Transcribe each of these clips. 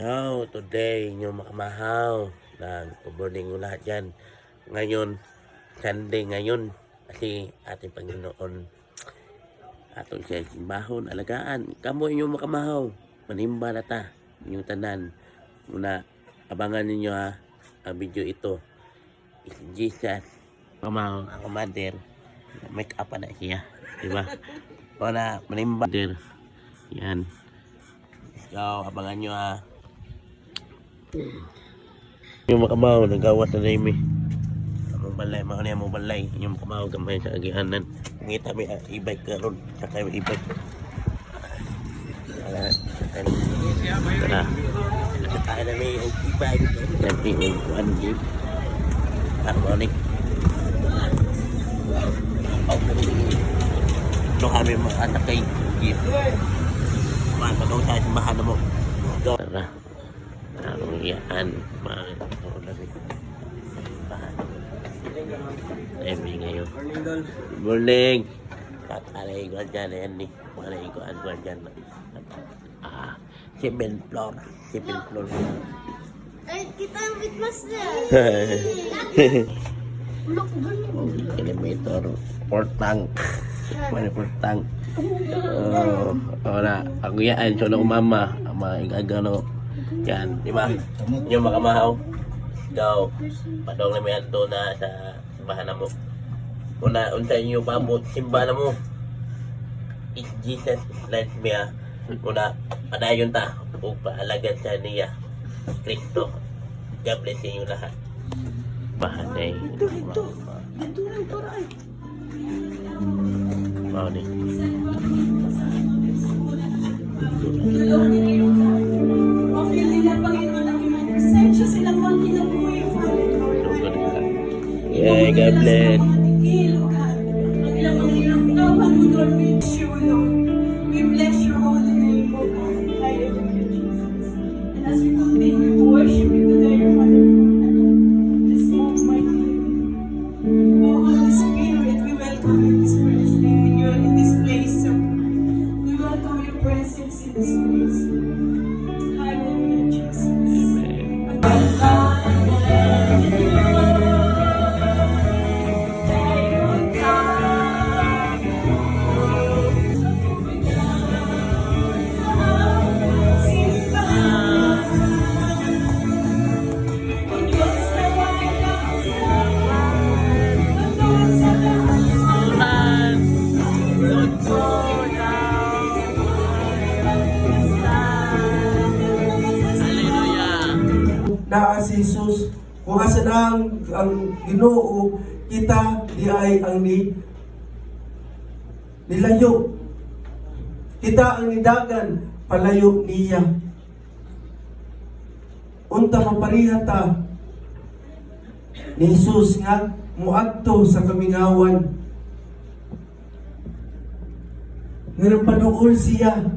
Now, today, inyong makamahaw. Good morning mo lahat yan. Ngayon, Sunday ngayon. Kasi ating Panginoon, atong siya simbahon, alagaan. Kamo inyong makamahaw. Manimba na ta. Inyong tanan. Muna, abangan ninyo ha. Ang video ito. Is Jesus. Makamahaw, ang mother. Make up na siya. Diba? Para manimba. Yan. So, abangan nyo ha. Yung makamaw, nagawat na rin among balay, among balay. Yung makamaw, gamay sa agianan. Ngita may e-bike karon, saka may e-bike. Tara, nakatahan na may e-bike. Sabi yung kuhan jeep. Harmonic. No kami mga anak kay jeep. Man, pagkaw tayo simbahan na mo. Tara. Ang yan, mga every ngayon. Good morning. Aray ko dyan, ayan ni. Aray ko dyan. 7th floor. 7th floor. Ay, kita ang witness niya. Elevator. Portang. Portang. Wala. Ako yan, so na umama. Igagano. Yan, di ba? Yung makamahaw. Ikaw, padong na may ando na sa simbahan na mo. Unsa inyo pabot, simbahan na mo. Is Jesus like me ha. Padayon ta. O paalagan sa niya. Kristo. God bless inyo lahat. Bahanay. Ito lang para ay. Bahanay. Yeah, God bless. We bless your holy name, O God. And as we continue to worship you today, your Father, this moment, O Holy Spirit, we welcome you in this place. In this place, O God. We welcome your presence in this place. Hallelujah, Jesus. Na si Jesus, kung asa na ang Ginoo, kita di ay ang nilayo. Kita ang nidagan, palayo niya. Unta maparihata ni Jesus nga muadto sa kamingawan. Ngayon panuol siya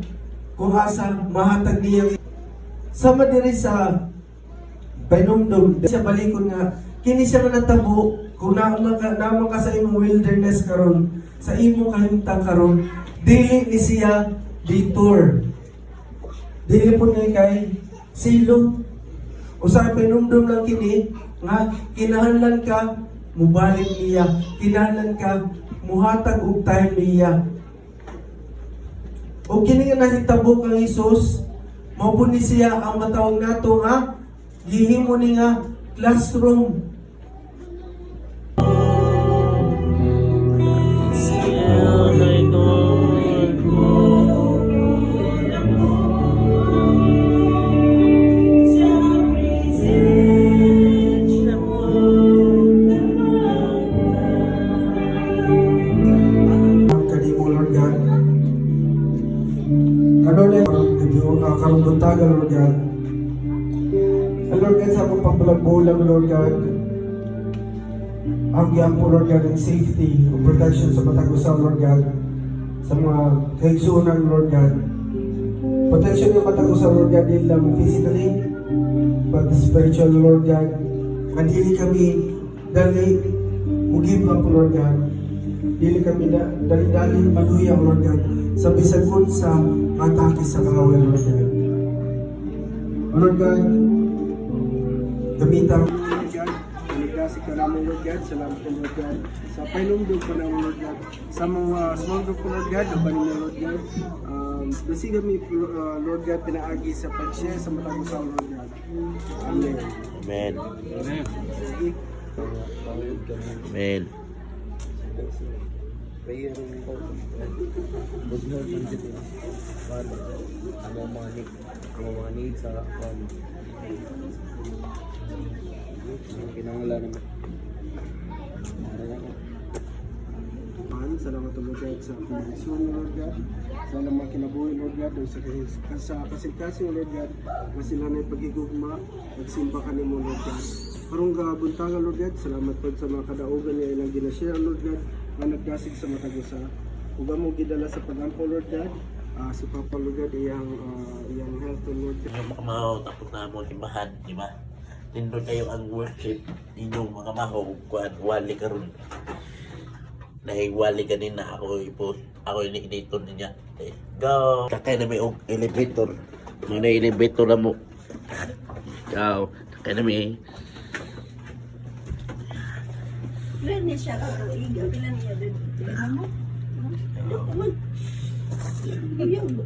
kung asa mahatag niya. Sama diri sa painumdum siya balikon nga kini siya nga natabo kung naman ka sa imong wilderness karon, sa imong kahimtang karon, dili ni siya detour, dili po ni kay silo. Usa painumdum lang kini nga kinahanglan ka mubalik niya, kinahanglan ka muhatag og time niya. O kini nga nahitabo kang Hesus, mao po ni siya ang matawag nato nga gihimo ni nga classroom. Kanimo Lord God. Karong buntagan Lord God. Lord God, sa akong pagbulag-bulag, Lord God, ang giyang po, Lord God, ang safety o protection sa matag-usaw, Lord God, sa mga kaigsunan, Lord God. Protection ng matag-usaw, Lord God, din lang physically, but spiritual, Lord God. And hindi kami dali give up, Lord God. Dili kami dali maluya, Lord God, sa bisagod sa atake sa kaaway, Lord God. Lord God, gamitan Lord God, pinagdasig ka namin, Lord God. Salamat po, Lord God. Sa painumdog pa namin, Lord God. Sa mga small group po, Lord God, labanin mo, Lord God. Basi kami, Lord God, pinaagi sa pag-share sa matagusang, Lord God. Amen. Amen. Sige. Amen. Prayer ko. Bugnod ng dito. Father, ang mga needs sa kinangala naman. Salamat Lord God sa kondisyon Lord God. Sa mga kinabuhi Lord God sa kasikasing Lord God na sila na pagigugma magsimba ka nimo Lord God. Karong buntagan Lord God, salamat po sa mga kadaugan niya ilang ginashare Lord God na nagdasig sa matagusa. Ug mo gidala sa pagampo Lord God. Si Papa Lord God iyang health Lord God. Yung mga mahaw, tapos na mo simbahan, di ba? Nindot kayo ang worship inyong mga mahaw, wali ka ron. Nahiwali kanina ako i-post, ako ini-editor niya. Let's go! Sakay na may elevator. Yung na-elevator na mo. Ciao. Sakay na may. Ilan niya siya katuig? Ilan niya din? Ilan mo? Ilan mo?